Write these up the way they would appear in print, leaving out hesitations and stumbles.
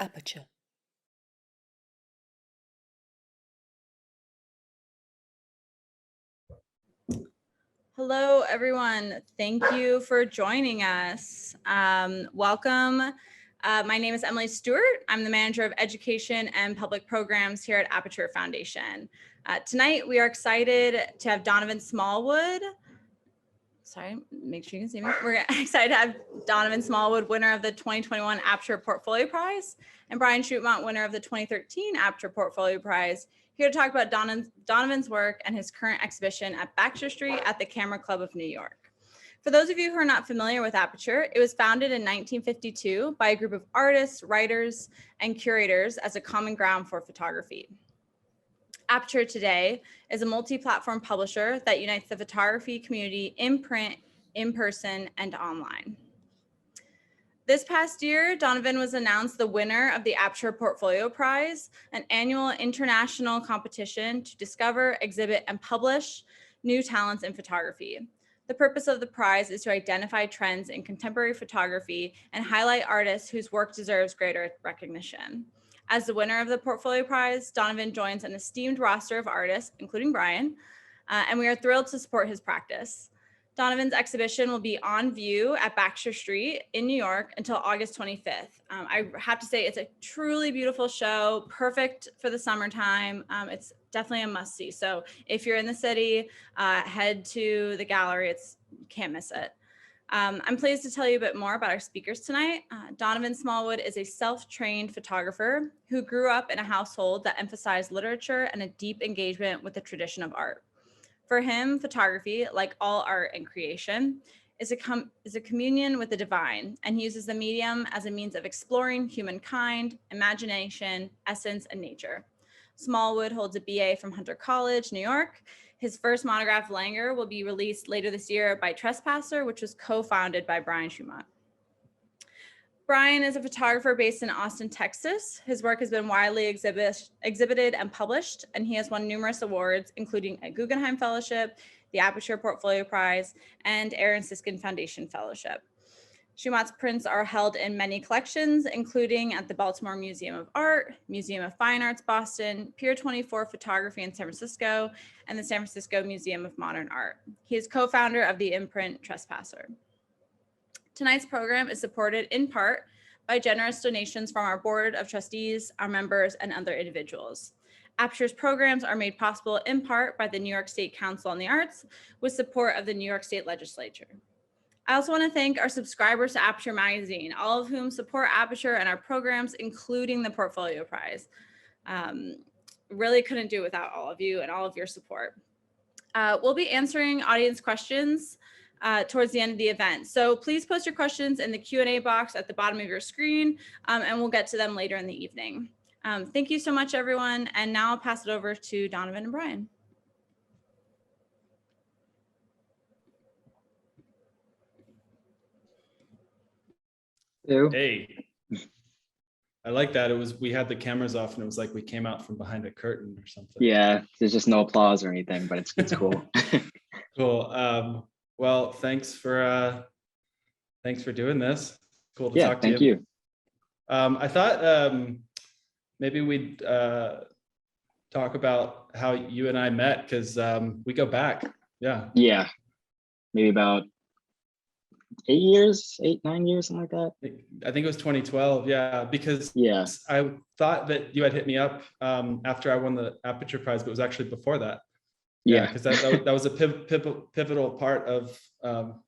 Aperture. Hello, everyone. Thank you for joining us. Welcome. My name is Emily Stewart. I'm the Manager of Education and Public Programs here at Aperture Foundation. Tonight, we are excited to have Donavon Smallwood. Sorry, make sure you can see me. We're excited to have Donavon Smallwood, winner of the 2021 Aperture Portfolio Prize, and Bryan Schutmaat, winner of the 2013 Aperture Portfolio Prize, here to talk about Donavon's work and his current exhibition at Baxter Street at the Camera Club of New York. For those of you who are not familiar with Aperture, it was founded in 1952 by a group of artists, writers, and curators as a common ground for photography. Aperture today is a multi-platform publisher that unites the photography community in print, in person, and online. This past year, Donavon was announced the winner of the Aperture Portfolio Prize, an annual international competition to discover, exhibit, and publish new talents in photography. The purpose of the prize is to identify trends in contemporary photography and highlight artists whose work deserves greater recognition. As the winner of the Portfolio Prize, Donavon joins an esteemed roster of artists, including Bryan, and we are thrilled to support his practice. Donavon's exhibition will be on view at Baxter Street in New York until August 25th. I have to say it's a truly beautiful show, perfect for the summertime. It's definitely a must-see. So if you're in the city, head to the gallery. You can't miss it. I'm pleased to tell you a bit more about our speakers tonight. Donavon Smallwood is a self-trained photographer who grew up in a household that emphasized literature and a deep engagement with the tradition of art. For him, photography, like all art and creation, is a communion with the divine, and he uses the medium as a means of exploring humankind, imagination, essence, and nature. Smallwood holds a BA from Hunter College, New York. His first monograph, Langour, will be released later this year by Trespasser, which was co-founded by Bryan Schutmaat. Bryan is a photographer based in Austin, Texas. His work has been widely exhibited and published, and he has won numerous awards, including a Guggenheim Fellowship, the Aperture Portfolio Prize, and Aaron Siskin Foundation Fellowship. Schutmaat's prints are held in many collections, including at the Baltimore Museum of Art, Museum of Fine Arts Boston, Pier 24 Photography in San Francisco, and the San Francisco Museum of Modern Art. He is co-founder of the imprint Trespasser. Tonight's program is supported in part by generous donations from our board of trustees, our members, and other individuals. Aperture's programs are made possible in part by the New York State Council on the Arts with support of the New York State Legislature. I also want to thank our subscribers to Aperture Magazine, all of whom support Aperture and our programs, including the Portfolio Prize. Really couldn't do it without all of you and all of your support. We'll be answering audience questions towards the end of the event. So please post your questions in the Q&A box at the bottom of your screen, and we'll get to them later in the evening. Thank you so much, everyone. And now I'll pass it over to Donavon and Bryan. Hey, I like that. We had the cameras off and it was like we came out from behind a curtain or something. Yeah, there's just no applause or anything, but it's cool. Cool. Well, thanks for doing this. Cool to talk to you. Thank you. I thought maybe we'd talk about how you and I met, because we go back. Yeah, maybe about 8 years, 9 years, something like that. I think it was 2012. Yeah, because I thought that you had hit me up after I won the Aperture Prize, but it was actually before that. Yeah, because that was a pivotal part of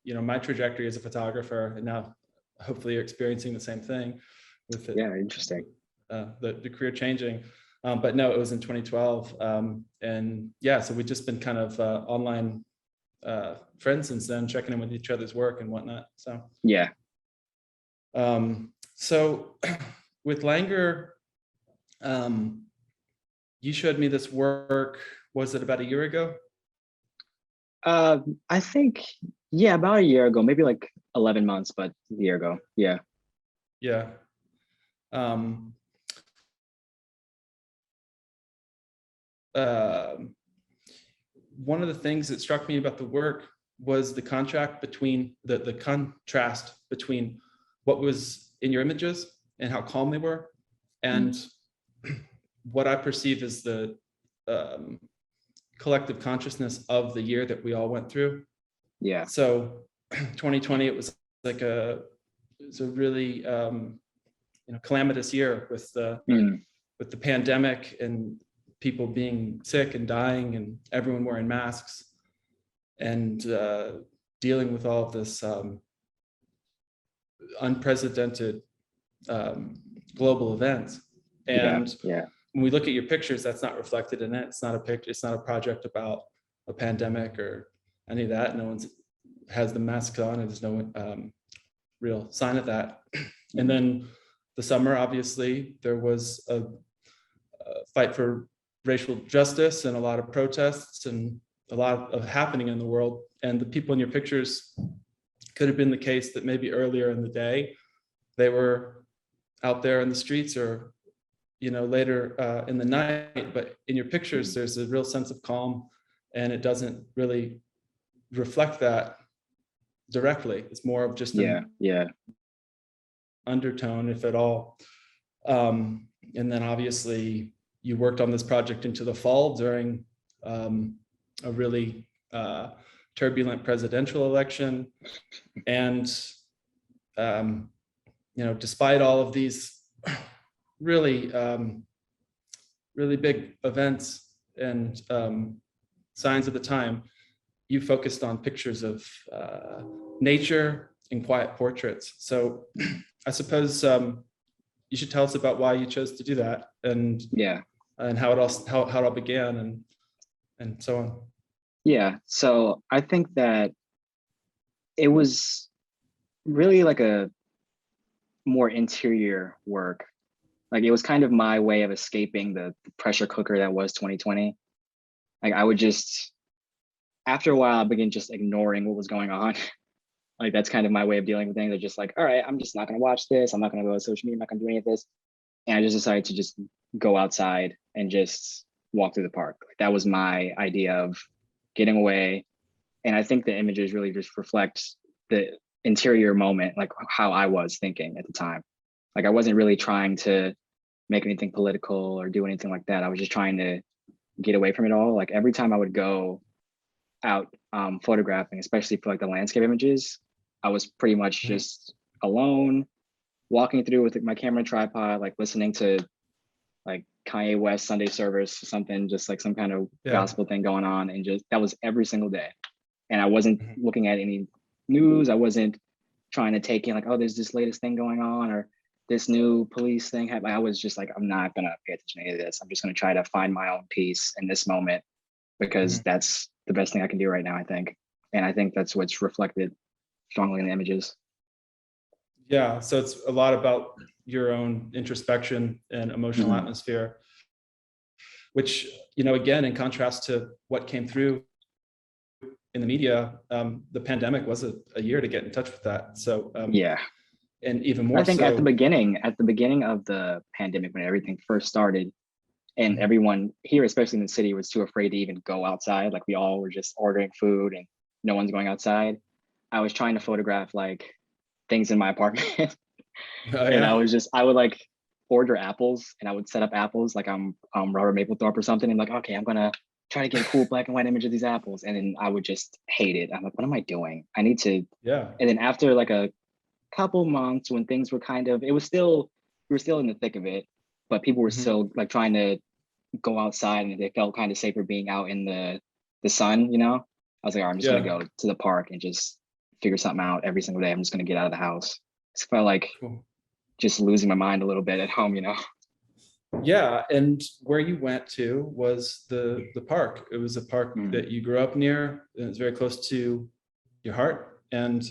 my trajectory as a photographer, and now hopefully you're experiencing the same thing with it. Yeah, interesting. The career changing, but no, it was in 2012, and yeah, so we've just been kind of online friends since then, checking in with each other's work and whatnot. So yeah. So with Langour, you showed me this work. Was it about a year ago? I think, about a year ago, maybe like 11 months, but a year ago. Yeah. Yeah. One of the things that struck me about the work was the contrast between what was in your images and how calm they were, And what I perceive as the collective consciousness of the year that we all went through. Yeah. So 2020, it was like a really calamitous year with the pandemic and people being sick and dying and everyone wearing masks and dealing with all of this unprecedented global events. And when we look at your pictures, that's not reflected in it. It's not a picture. It's not a project about a pandemic or any of that. No one's has the masks on, and there's no real sign of that. And then the summer, obviously, there was a fight for racial justice and a lot of protests and a lot of happening in the world. And the people in your pictures could have been the case that maybe earlier in the day they were out there in the streets, or later in the night. But in your pictures, there's a real sense of calm, and it doesn't really reflect that directly. It's more of just an undertone, if at all. And then obviously you worked on this project into the fall during a really turbulent presidential election. And despite all of these really big events and signs of the time, you focused on pictures of nature and quiet portraits. So I suppose you should tell us about why you chose to do that, and how it all began, and so on. Yeah, so I think that it was really like a more interior work. Like, it was kind of my way of escaping the pressure cooker that was 2020. Like, I would just, after a while, I began just ignoring what was going on. Like, that's kind of my way of dealing with things. I'm just like, all right, I'm just not going to watch this. I'm not going to go to social media. I'm not going to do any of this. And I just decided to just go outside and just walk through the park. Like, that was my idea of getting away. And I think the images really just reflect the interior moment, like how I was thinking at the time. Like, I wasn't really trying to make anything political or do anything like that. I was just trying to get away from it all. Like, every time I would go out photographing, especially for like the landscape images, I was pretty much just alone, walking through with my camera tripod, like listening to like Kanye West Sunday service or something, just like some kind of gospel thing going on. And just, that was every single day. And I wasn't looking at any news. I wasn't trying to take in like, oh, there's this latest thing going on or this new police thing. I was just like, I'm not gonna pay attention to any of this. I'm just gonna try to find my own peace in this moment, because that's the best thing I can do right now, I think. And I think that's what's reflected strongly in the images. Yeah, so it's a lot about your own introspection and emotional atmosphere, which, again, in contrast to what came through in the media, the pandemic was a year to get in touch with that. So and even more, I think at the beginning of the pandemic, when everything first started, and everyone here, especially in the city, was too afraid to even go outside. Like, we all were just ordering food and no one's going outside. I was trying to photograph like things in my apartment. And I would like order apples, and I would set up apples like I'm Robert Mapplethorpe or something. And like, okay, I'm gonna try to get a cool black and white image of these apples. And then I would just hate it. I'm like, what am I doing? I need to. And then after like a couple months, when things were we were still in the thick of it, but people were still like trying to go outside, and they felt kind of safer being out in the sun, I was like, all right, I'm just gonna go to the park and just figure something out every single day. I'm just gonna get out of the house. It felt like just losing my mind a little bit at home, Yeah, and where you went to was the park. It was a park that you grew up near, and it's very close to your heart. And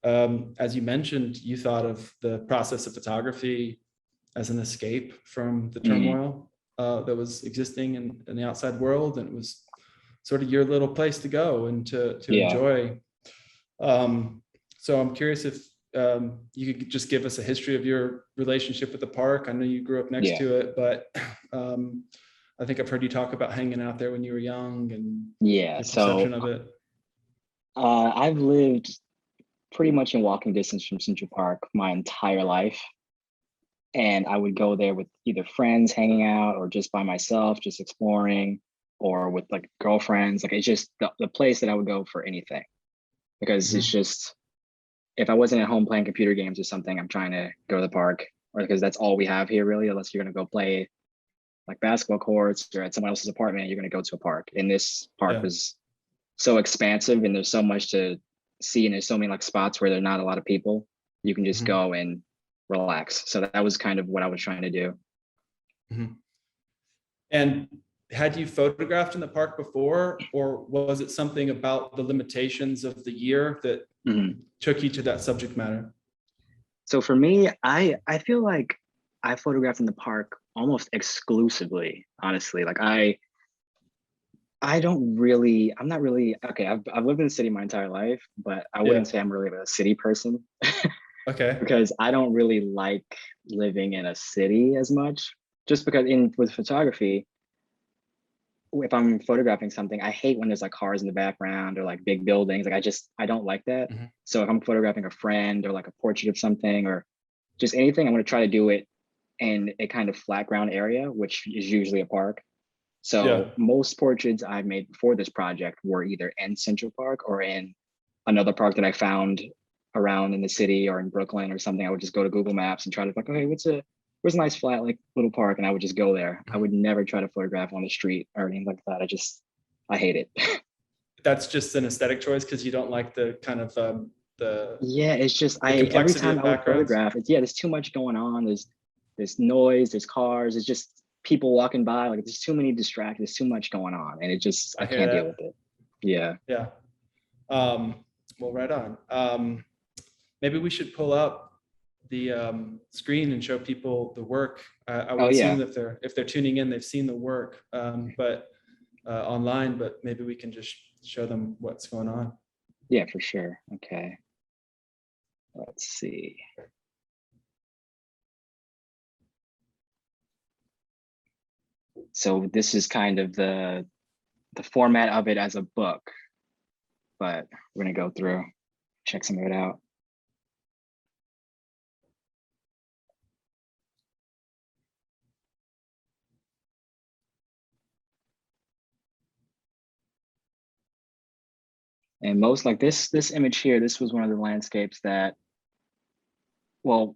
as you mentioned, you thought of the process of photography as an escape from the turmoil that was existing in the outside world, and it was sort of your little place to go and to enjoy. So I'm curious if you could just give us a history of your relationship with the park. I know you grew up next to it, but I think I've heard you talk about hanging out there when you were young and your perception of it. I've lived pretty much in walking distance from Central Park my entire life. And I would go there with either friends hanging out or just by myself, just exploring, or with like girlfriends. Like it's just the place that I would go for anything, because it's just, if I wasn't at home playing computer games or something, I'm trying to go to the park, or because that's all we have here really, unless you're going to go play like basketball courts or at someone else's apartment, you're going to go to a park. And this park was so expansive and there's so much to see, and there's so many like spots where there are not a lot of people. You can just go and relax. So that was kind of what I was trying to do. And had you photographed in the park before, or was it something about the limitations of the year that took you to that subject matter? So for me, I feel like I photographed in the park almost exclusively, honestly. Like I'm not really, okay, I've lived in the city my entire life, but I wouldn't say I'm really a city person. Okay. Because I don't really like living in a city as much, just because with photography, if I'm photographing something, I hate when there's like cars in the background or like big buildings. Like I don't like that. So if I'm photographing a friend or like a portrait of something or just anything, I'm going to try to do it in a kind of flat ground area, which is usually a park. So most portraits I've made before this project were either in Central Park or in another park that I found around in the city or in Brooklyn or something. I would just go to Google Maps and try to like, okay, where's a nice flat like little park, and I would just go there. I would never try to photograph on the street or anything like that. I hate it. That's just an aesthetic choice because you don't like the kind of it's just every time I would photograph, there's too much going on. There's noise, there's cars, there's just people walking by. Like there's too many distractions, there's too much going on, and I can't deal with it. Yeah. Well, right on. Maybe we should pull up the screen and show people the work. I would assume that if they're tuning in, they've seen the work, but online. But maybe we can just show them what's going on. Yeah, for sure. Okay. Let's see. So this is kind of the format of it as a book, but we're gonna go through, check some of it out. And most like this image here, this was one of the landscapes that, well,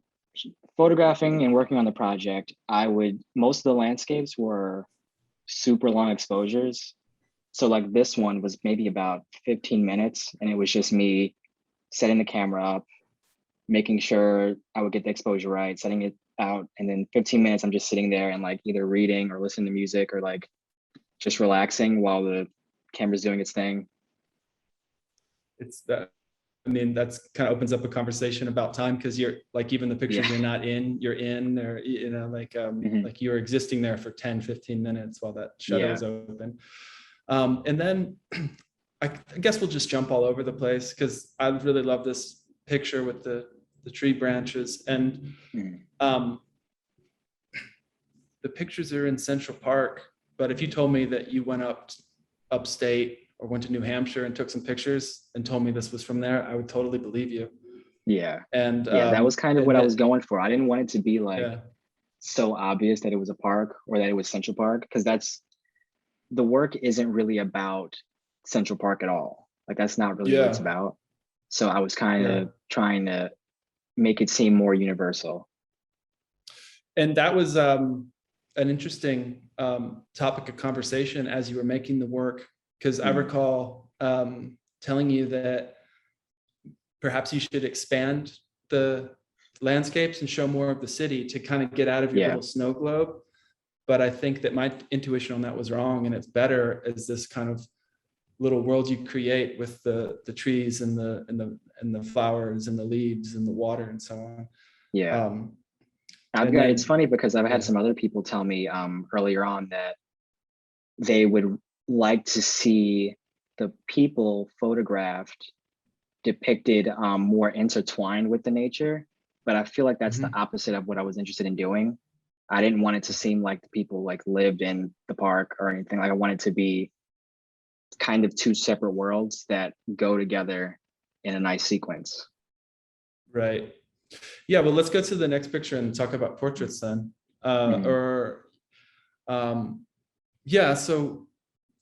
photographing and working on the project, most of the landscapes were super long exposures. So like this one was maybe about 15 minutes, and it was just me setting the camera up, making sure I would get the exposure right, setting it out, and then 15 minutes I'm just sitting there and like either reading or listening to music or like just relaxing while the camera's doing its thing. It's that, I mean, that's kind of opens up a conversation about time, because you're like, even the pictures you're not in, you're in, or you know, like like you're existing there for 10, 15 minutes while that shutter is open. And then I guess we'll just jump all over the place, because I really love this picture with the tree branches, and the pictures are in Central Park. But if you told me that you went upstate or went to New Hampshire and took some pictures and told me this was from there, I would totally believe you. And that was kind of what I was going for. I didn't want it to be like so obvious that it was a park or that it was Central Park, because the work isn't really about Central Park at all. Like that's not really what it's about. So I was kind of trying to make it seem more universal. And that was an interesting topic of conversation as you were making the work, because I recall telling you that perhaps you should expand the landscapes and show more of the city to kind of get out of your little snow globe. But I think that my intuition on that was wrong, and it's better as this kind of little world you create with the trees and the flowers and the leaves and the water and so on. It's funny because I've had some other people tell me earlier on that they would like to see the people photographed depicted more intertwined with the nature, but I feel like that's the opposite of what I was interested in doing. I didn't want it to seem like the people like lived in the park or anything. Like I wanted to be kind of two separate worlds that go together in a nice sequence. Right. Yeah, well, let's go to the next picture and talk about portraits then. Yeah, so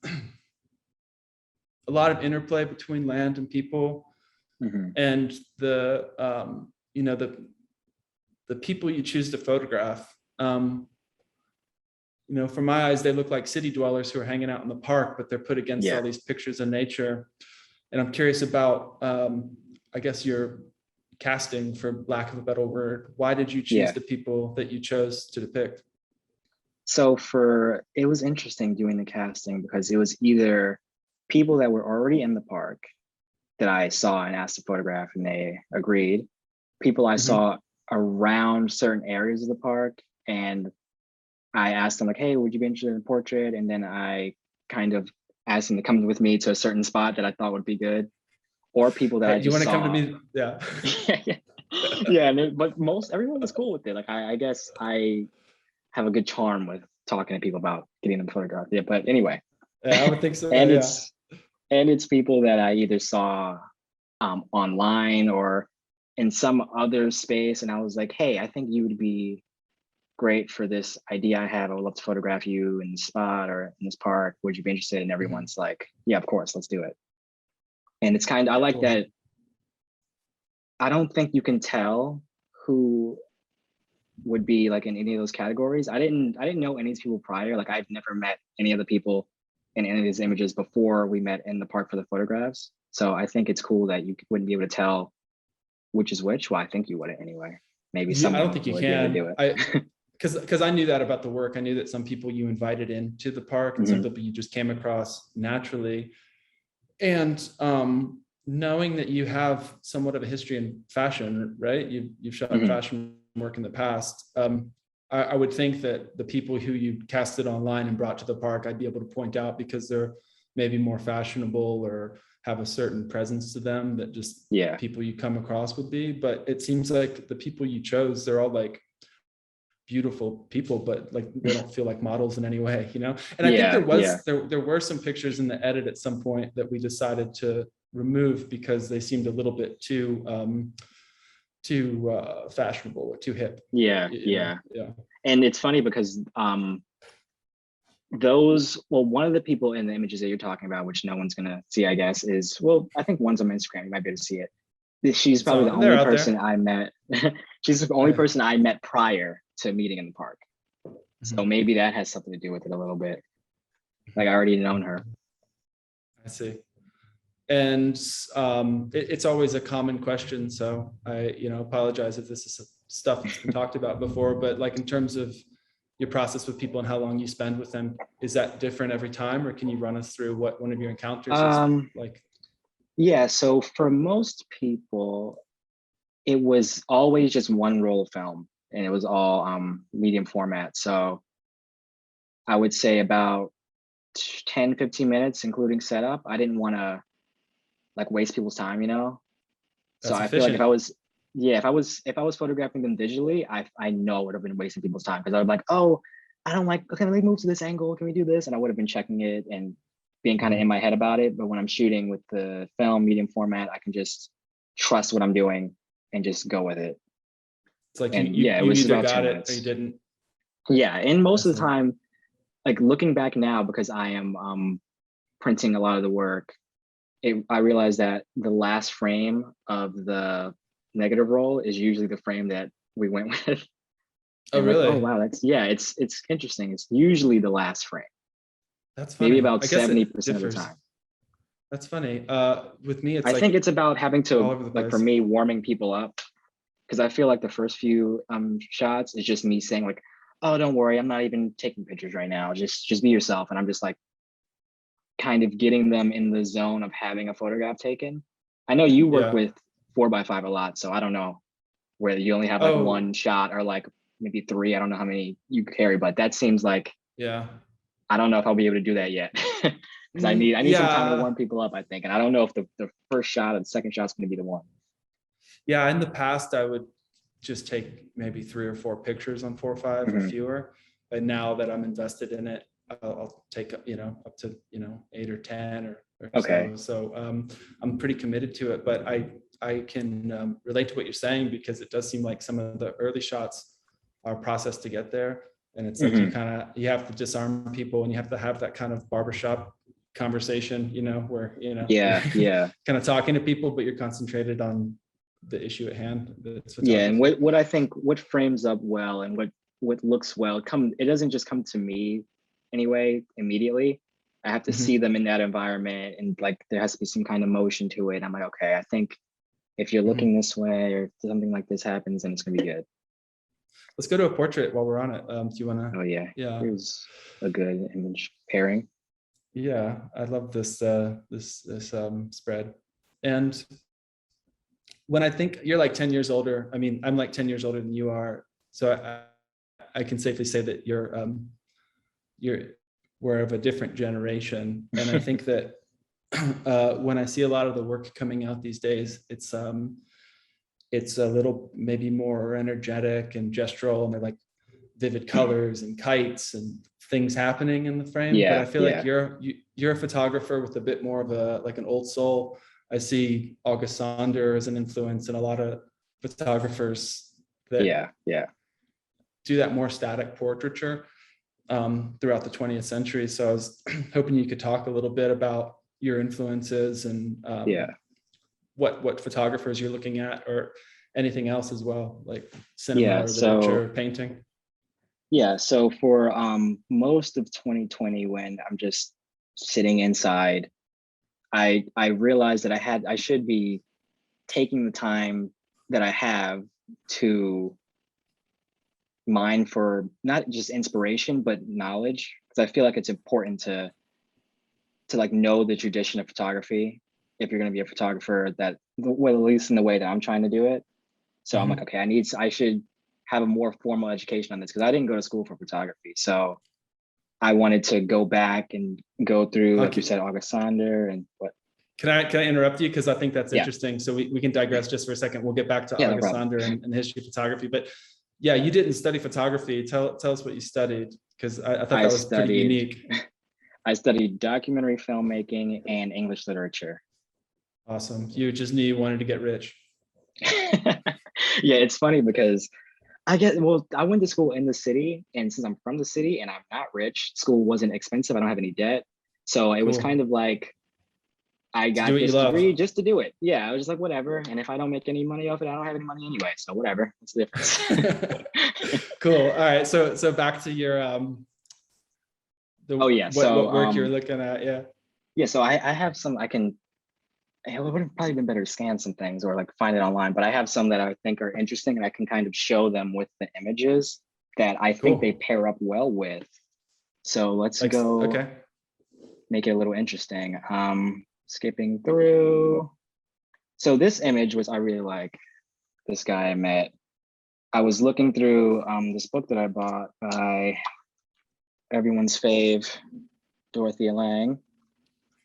a lot of interplay between land and people, and the people you choose to photograph. From my eyes, they look like city dwellers who are hanging out in the park, but they're put against all these pictures of nature. And I'm curious about, I guess, your casting, for lack of a better word. Why did you choose the people that you chose to depict? So it was interesting doing the casting, because it was either people that were already in the park that I saw and asked to photograph and they agreed, people I saw around certain areas of the park, and I asked them like, hey, would you be interested in a portrait? And then I kind of asked them to come with me to a certain spot that I thought would be good, or people that I just saw. You want to come to me? Yeah. But everyone was cool with it. Like, I guess I have a good charm with talking to people about getting them photographed. Yeah, but anyway. Yeah, I would think so. And it's people that I either saw online or in some other space, and I was like, hey, I think you would be great for this idea I have. I would love to photograph you in this spot or in this park. Would you be interested? And everyone's like, yeah, of course, let's do it. And it's I like that. I don't think you can tell who would be like in any of those categories. I didn't know any of these people prior. Like, I've never met any of the people in any of these images before we met in the park for the photographs. So I think it's cool that you wouldn't be able to tell which is which. Well, I think you wouldn't anyway. Maybe I don't think you can. Do it. Because I knew that about the work. I knew that some people you invited into the park and some people you just came across naturally. And knowing that you have somewhat of a history in fashion, right? You've shot fashion work in the past. I would think that the people who you casted online and brought to the park, I'd be able to point out because they're maybe more fashionable or have a certain presence to them that just people you come across would be. But it seems like the people you chose, they're all like beautiful people, but like they don't feel like models in any way, And I think there were some pictures in the edit at some point that we decided to remove because they seemed a little bit too fashionable or too hip. Yeah. And it's funny because one of the people in the images that you're talking about, which no one's gonna see, I guess, is, I think one's on Instagram, you might be able to see it. She's probably the only person I met. She's the only person I met prior to meeting in the park. So maybe that has something to do with it a little bit. Like, I already known her. I see. And it's always a common question. So I, apologize if this is stuff that's been talked about before, but like in terms of your process with people and how long you spend with them, is that different every time, or can you run us through what one of your encounters is like? Yeah, so for most people, it was always just one roll of film, and it was all medium format. So I would say about 10, 15 minutes, including setup. I didn't want to like waste people's time, So That's I feel like if I was photographing them digitally, I know it would have been wasting people's time, because I would like, oh, I don't like, okay, let me move to this angle. Can we do this? And I would have been checking it and being kind of in my head about it. But when I'm shooting with the film medium format, I can just trust what I'm doing and just go with it. It's like, it was either got it or you didn't. Yeah. And most of the time, like looking back now, because I am printing a lot of the work, I realized that the last frame of the negative roll is usually the frame that we went with. Oh, really? Like, oh, wow. It's interesting. It's usually the last frame. That's funny. Maybe about 70% of the time. That's funny. With me, I think it's about having to, like, for me, warming people up, because I feel like the first few shots is just me saying like, oh, don't worry, I'm not even taking pictures right now. Just be yourself. And I'm just like kind of getting them in the zone of having a photograph taken. I know you work with 4x5 a lot, so I don't know whether you only have like one shot or like maybe three. I don't know how many you carry, but that seems like, I don't know if I'll be able to do that yet. Because I need some time to warm people up, I think. And I don't know if the first shot and second shot is going to be the one. Yeah, in the past, I would just take maybe 3 or 4 pictures on 4.5 or fewer. But now that I'm invested in it, I'll take up to 8 or 10 or okay. So I'm pretty committed to it. But I can relate to what you're saying, because it does seem like some of the early shots are processed to get there. And it's like you have to disarm people, and you have to have that kind of barbershop conversation, where, kind of talking to people, but you're concentrated on the issue at hand. And what I think, what frames up well and what looks well, it doesn't just come to me anyway immediately. I have to see them in that environment, and like there has to be some kind of motion to it. I'm like, okay, I think if you're looking this way, or if something like this happens, then it's gonna be good. Let's go to a portrait while we're on it. Do you want to? Oh yeah. Here's a good image pairing. Yeah, I love this spread. And when I think you're like 10 years older, I mean, I'm like 10 years older than you are, so I can safely say that we're of a different generation. And I think that when I see a lot of the work coming out these days, it's a little maybe more energetic and gestural, and they're like vivid colors and kites and things happening in the frame. But I feel like you're a photographer with a bit more of an old soul. I see August Sander as an influence, and a lot of photographers that do that more static portraiture throughout the 20th century. So I was hoping you could talk a little bit about your influences and what photographers you're looking at, or anything else as well, like cinema or literature, painting. So for most of 2020, when I'm just sitting inside, I realized that I should be taking the time that I have to mine for not just inspiration, but knowledge, because I feel like it's important to like know the tradition of photography if you're going to be a photographer, at least in the way that I'm trying to do it. So I'm like, okay, I should have a more formal education on this, because I didn't go to school for photography. So I wanted to go back and go through, like you said, August Sander and what. Can I interrupt you? Because I think that's interesting. So we can digress just for a second. We'll get back to August Sander and the history of photography. But yeah, you didn't study photography. Tell us what you studied, because I thought that was pretty unique. I studied documentary filmmaking and English literature. Awesome. You just knew you wanted to get rich. Yeah, it's funny because I went to school in the city, and since I'm from the city and I'm not rich, school wasn't expensive. I don't have any debt. So it was kind of like, I got this degree just to do it. Yeah, I was just like, whatever. And if I don't make any money off it, I don't have any money anyway. So whatever, what's the difference? Cool. All right. So back to your what work you're looking at. Yeah. So I have some, it would have probably been better to scan some things or like find it online, but I have some that I think are interesting, and I can kind of show them with the images that I think they pair up well with. So let's go make it a little interesting. Skipping through. So this image I really like this guy I met. I was looking through this book that I bought by everyone's fave, Dorothea Lange.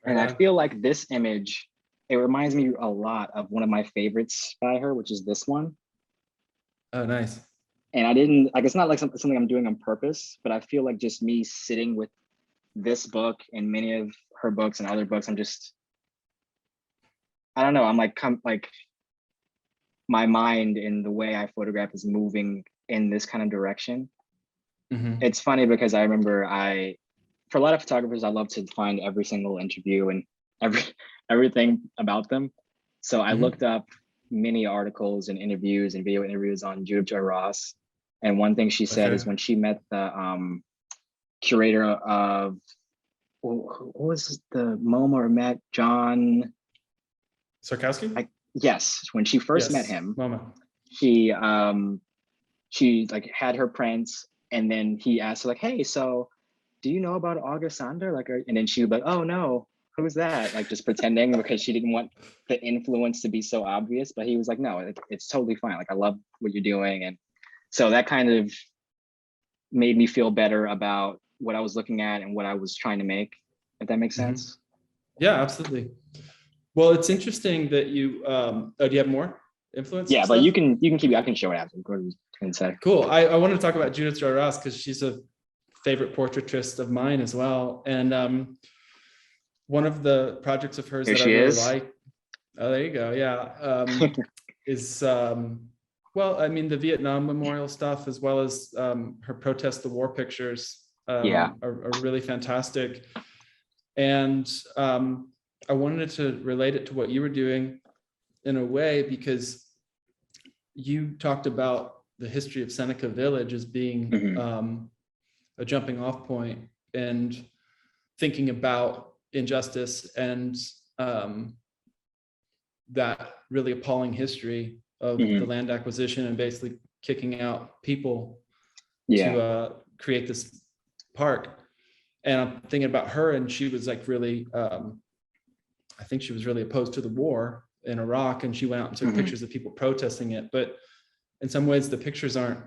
And I feel like this image, it reminds me a lot of one of my favorites by her, which is this one. Oh, nice. And I didn't, like, it's not like something I'm doing on purpose, but I feel like just me sitting with this book and many of her books and other books, I don't know, I'm like, my mind and the way I photograph is moving in this kind of direction. It's funny because I remember for a lot of photographers, I love to find every single interview and everything about them. So I looked up many articles and interviews and video interviews on Judith Joy Ross. And one thing she said is when she met the curator of, what was the MoMA or Met, John Sarkowski? Yes, when she first met him, MoMA. She like had her prints, and then he asked her like, "Hey, so do you know about August Sander?" Like, and then she was like, "Oh no, who's that?" Like just pretending because she didn't want the influence to be so obvious. But he was like, "No, it's totally fine. Like I love what you're doing," and so that kind of made me feel better about what I was looking at and what I was trying to make. If that makes sense. Yeah, absolutely. Well, it's interesting that you, do you have more influence? Yeah, but you can keep, I can show it after. Go ahead and say. Cool. I wanted to talk about Judith Joy Ross because she's a favorite portraitrist of mine as well. And one of the projects of hers that I really like. Oh, there you go. Yeah. Well, I mean, the Vietnam Memorial stuff, as well as her protest the war pictures, are really fantastic. And I wanted to relate it to what you were doing in a way, because you talked about the history of Seneca Village as being a jumping off point, and thinking about injustice and that really appalling history of the land acquisition and basically kicking out people to create this park. And I'm thinking about her, and she was like really, I think she was really opposed to the war in Iraq, and she went out and took pictures of people protesting it. But in some ways, the pictures aren't,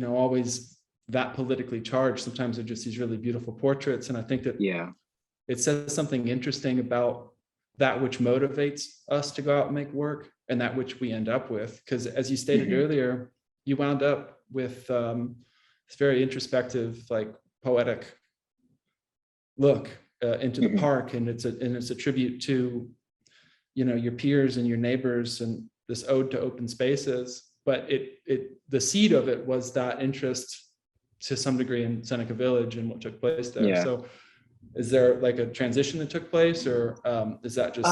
always that politically charged. Sometimes they're just these really beautiful portraits. And I think that it says something interesting about that which motivates us to go out and make work, and that which we end up with. Because as you stated earlier, you wound up with this very introspective, like poetic look into the park, and it's a tribute to your peers and your neighbors, and this ode to open spaces. But the seed of it was that interest to some degree in Seneca Village and what took place there. So is there like a transition that took place, or is that just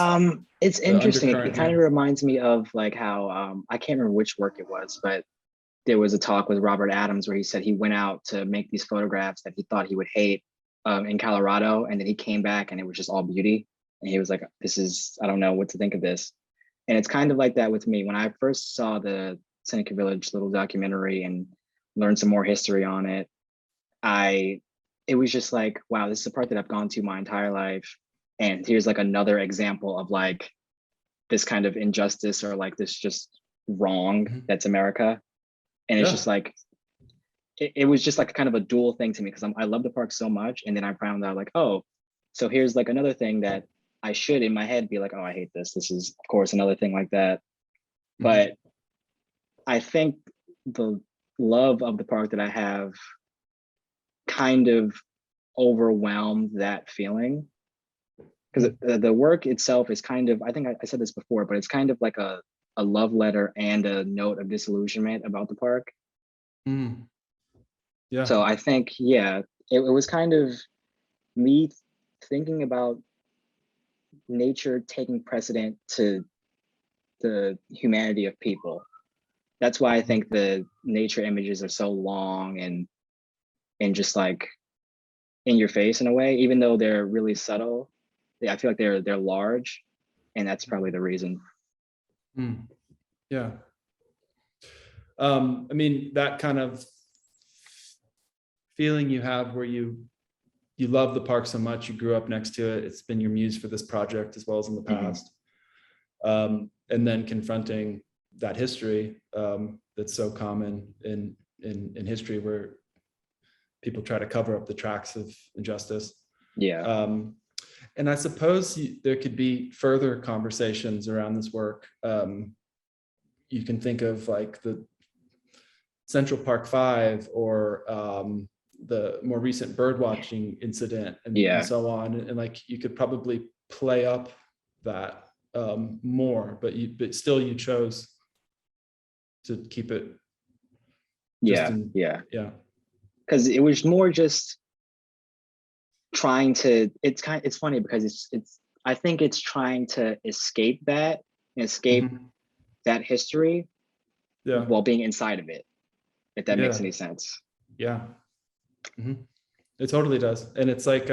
it's interesting. It kind of reminds me of like how I can't remember which work it was, but there was a talk with Robert Adams where he said he went out to make these photographs that he thought he would hate in Colorado, and then he came back and it was just all beauty, and he was like, I don't know what to think of this. And it's kind of like that with me. When I first saw the Seneca Village little documentary and learned some more history on it, it was just like, wow, this is a part that I've gone to my entire life, and here's like another example of like this kind of injustice, or like this just wrong that's America. And it's just like, it was just like kind of a dual thing to me, because I love the park so much, and then I found out like, oh, so here's like another thing that I should in my head be like, oh, I hate this. This is of course another thing like that. But I think the love of the park that I have kind of overwhelmed that feeling, because the work itself is kind of, I think I said this before, but it's kind of like a love letter and a note of disillusionment about the park. So I think, it was kind of me thinking about nature taking precedent to the humanity of people. That's why I think the nature images are so long and just like in your face in a way, even though they're really subtle. I feel like they're large, and that's probably the reason. Yeah. I mean, that kind of feeling you have where you love the park so much, you grew up next to it, it's been your muse for this project as well as in the past. And then confronting that history that's so common in history, where people try to cover up the tracks of injustice. And I suppose there could be further conversations around this work. You can think of like the Central Park 5, or the more recent bird watching incident, and so on. And like you could probably play up that more, but still you chose to keep it. Because it was more just trying to. It's funny because it's. I think it's trying to escape that that history, while being inside of it. If that makes any sense. It totally does. And it's like,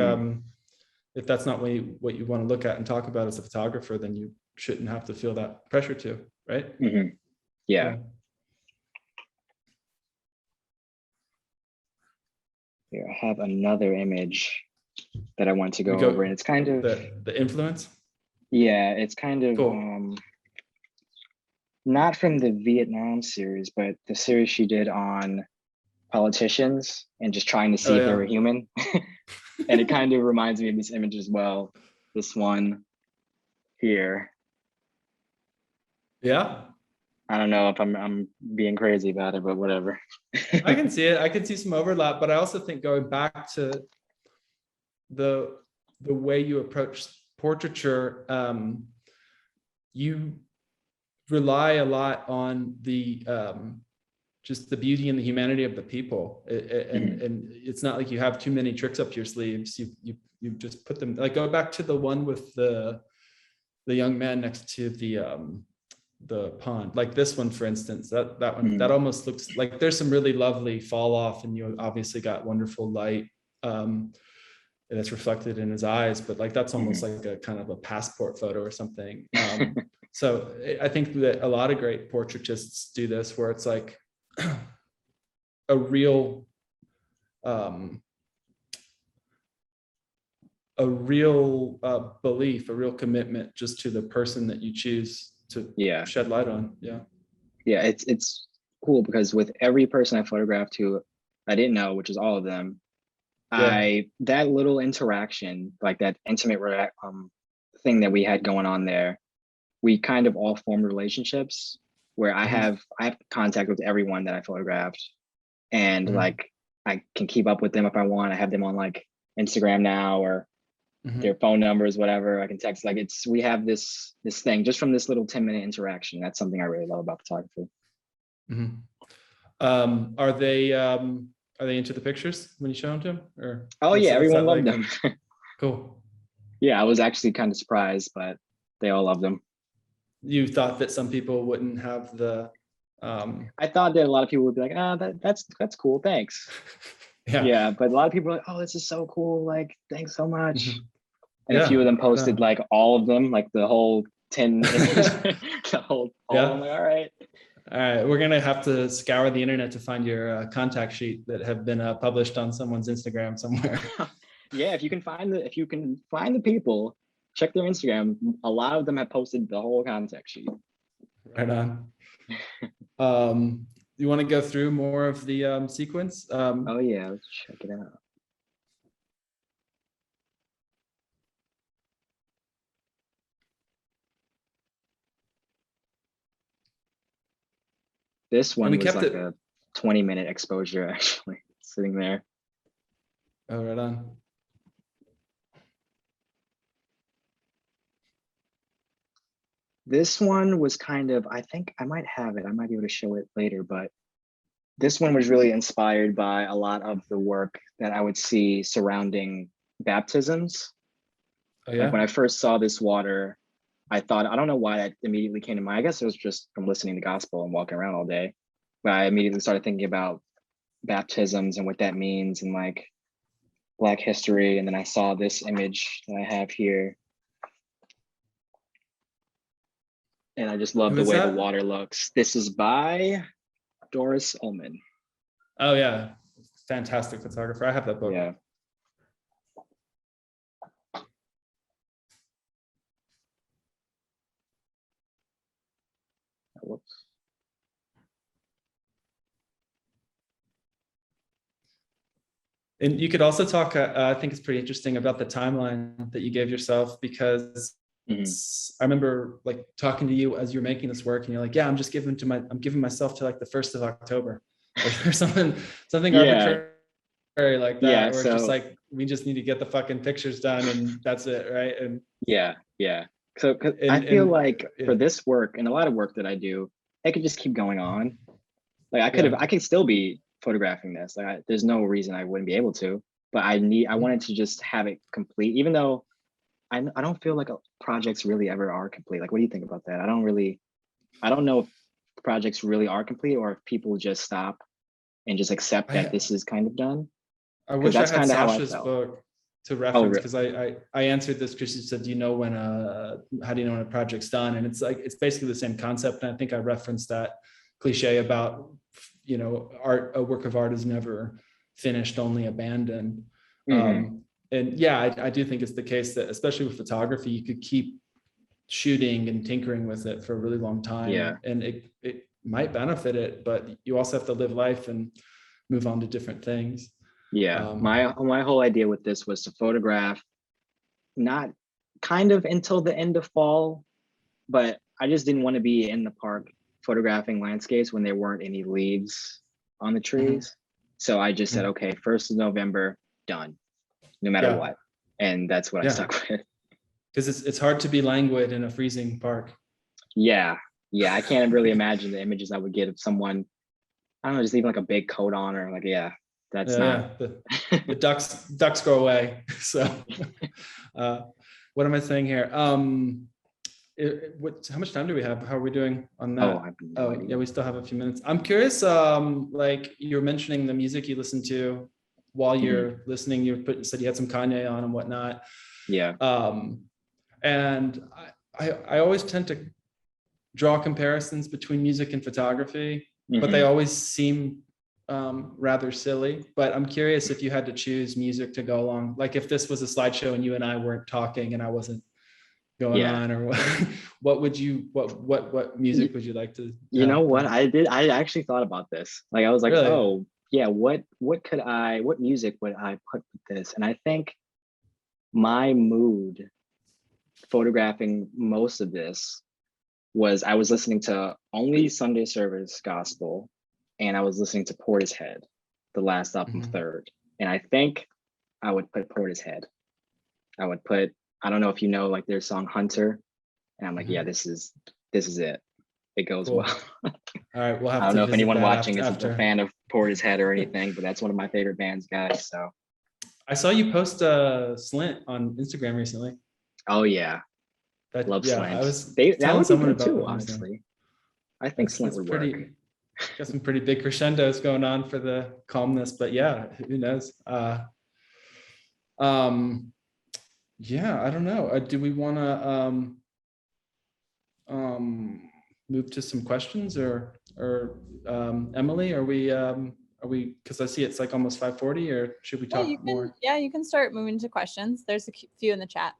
if that's not what you want to look at and talk about as a photographer, then you shouldn't have to feel that pressure to, right? Here, I have another image that I want to go over, and it's kind of the influence. It's kind of cool. Not from the Vietnam series, but the series she did on politicians and just trying to see if they were human. And it kind of reminds me of this image as well. This one here. I don't know if I'm being crazy about it, but whatever. I can see it. I can see some overlap, but I also think going back to the way you approach portraiture, you rely a lot on the just the beauty and the humanity of the people, and it's not like you have too many tricks up your sleeves. You just put them, like, go back to the one with the young man next to the pond, like this one, for instance. That one, that almost looks like there's some really lovely fall off, and you obviously got wonderful light, and it's reflected in his eyes, but like that's almost like a kind of a passport photo or something. So I think that a lot of great portraitists do this, where it's like a real belief, a real commitment just to the person that you choose to shed light on. It's cool, because with every person I photographed who I didn't know, which is all of them, that little interaction, like that intimate thing that we had going on there, we kind of all formed relationships where I have contact with everyone that I photographed, and like I can keep up with them if I want. I have them on like Instagram now, or their phone numbers, whatever. I can text. Like, we have this thing just from this little 10-minute interaction. That's something I really love about photography. Are they into the pictures when you show them to them? Or everyone loved them. Cool. Yeah, I was actually kind of surprised, but they all loved them. You thought that some people wouldn't have the I thought that a lot of people would be like, that's cool, thanks. But a lot of people are like, oh, this is so cool, like, thanks so much. And a few of them posted like all of them, like the whole 10 the whole I'm like, all right, we're gonna have to scour the internet to find your contact sheet that have been published on someone's Instagram somewhere. If you can find the people, check their Instagram. A lot of them have posted the whole contact sheet. Right on. You want to go through more of the sequence? Let's check it out. This one was like a 20-minute exposure, actually, sitting there. Oh, right on. This one was kind of, I think I might have it. I might be able to show it later, but this one was really inspired by a lot of the work that I would see surrounding baptisms. Like when I first saw this water, I thought, I don't know why that immediately came to mind. I guess it was just from listening to gospel and walking around all day. But I immediately started thinking about baptisms and what that means, and like Black history. And then I saw this image that I have here. And I just love the way the water looks. This is by Doris Ullman. Oh yeah, fantastic photographer. I have that book. Yeah. Whoops. And you could also talk, I think it's pretty interesting about the timeline that you gave yourself, because I remember like talking to you as you're making this work, and you're like, I'm giving myself to like the 1st of October or something arbitrary like that, where it's just like, we just need to get the fucking pictures done and that's it, right? And so I feel like for this work and a lot of work that I do, I could just keep going on. Like I could still be photographing this. Like there's no reason I wouldn't be able to, but I wanted to just have it complete, even though I don't feel like projects really ever are complete. Like, what do you think about that? I don't know if projects really are complete, or if people just stop and just accept that this is kind of done. I wish I had Sasha's book to reference, because I answered this because she said, how do you know when a project's done? And it's like, it's basically the same concept. And I think I referenced that cliche about, a work of art is never finished, only abandoned. And I do think it's the case that, especially with photography, you could keep shooting and tinkering with it for a really long time. And it might benefit it, but you also have to live life and move on to different things. My whole idea with this was to photograph not kind of until the end of fall, but I just didn't want to be in the park photographing landscapes when there weren't any leaves on the trees. So I just said, okay, 1st of November, done, no matter what. And that's what I stuck with. Because it's hard to be languid in a freezing park. Yeah. Yeah. I can't really imagine the images I would get of someone, I don't know, just even like a big coat on, or like, yeah, that's not. The ducks go away. So what am I saying here? How much time do we have? How are we doing on that? I have no idea. Yeah, we still have a few minutes. I'm curious, like you were mentioning the music you listen to while you're listening, said you had some Kanye on and whatnot. Yeah. And I always tend to draw comparisons between music and photography, but they always seem rather silly. But I'm curious if you had to choose music to go along, like if this was a slideshow and you and I weren't talking and I wasn't going on, or what music would you like to you know what I actually thought about this. Like I was like, really? Oh yeah, what music would I put with this? And I think my mood photographing most of this was I was listening to only Sunday service gospel, and I was listening to Portishead, the last album, Third. And I think I would put Portishead. I would put, I don't know if you know like their song Hunter, and I'm like, yeah, this is it. It goes well. All right, we'll have I don't know if anyone watching is a fan of Portishead or anything, but that's one of my favorite bands, guys. So I saw you post Slint on Instagram recently. Oh yeah, love Slint. I was that would someone be good about too, honestly. I think Slint would work. Got some pretty big crescendos going on for the calmness, but yeah, who knows? Yeah, I don't know. Do we want to move to some questions, or Emily, are we because I see it's like almost 5:40, or should we talk more? Yeah, you can start moving to questions. There's a few in the chat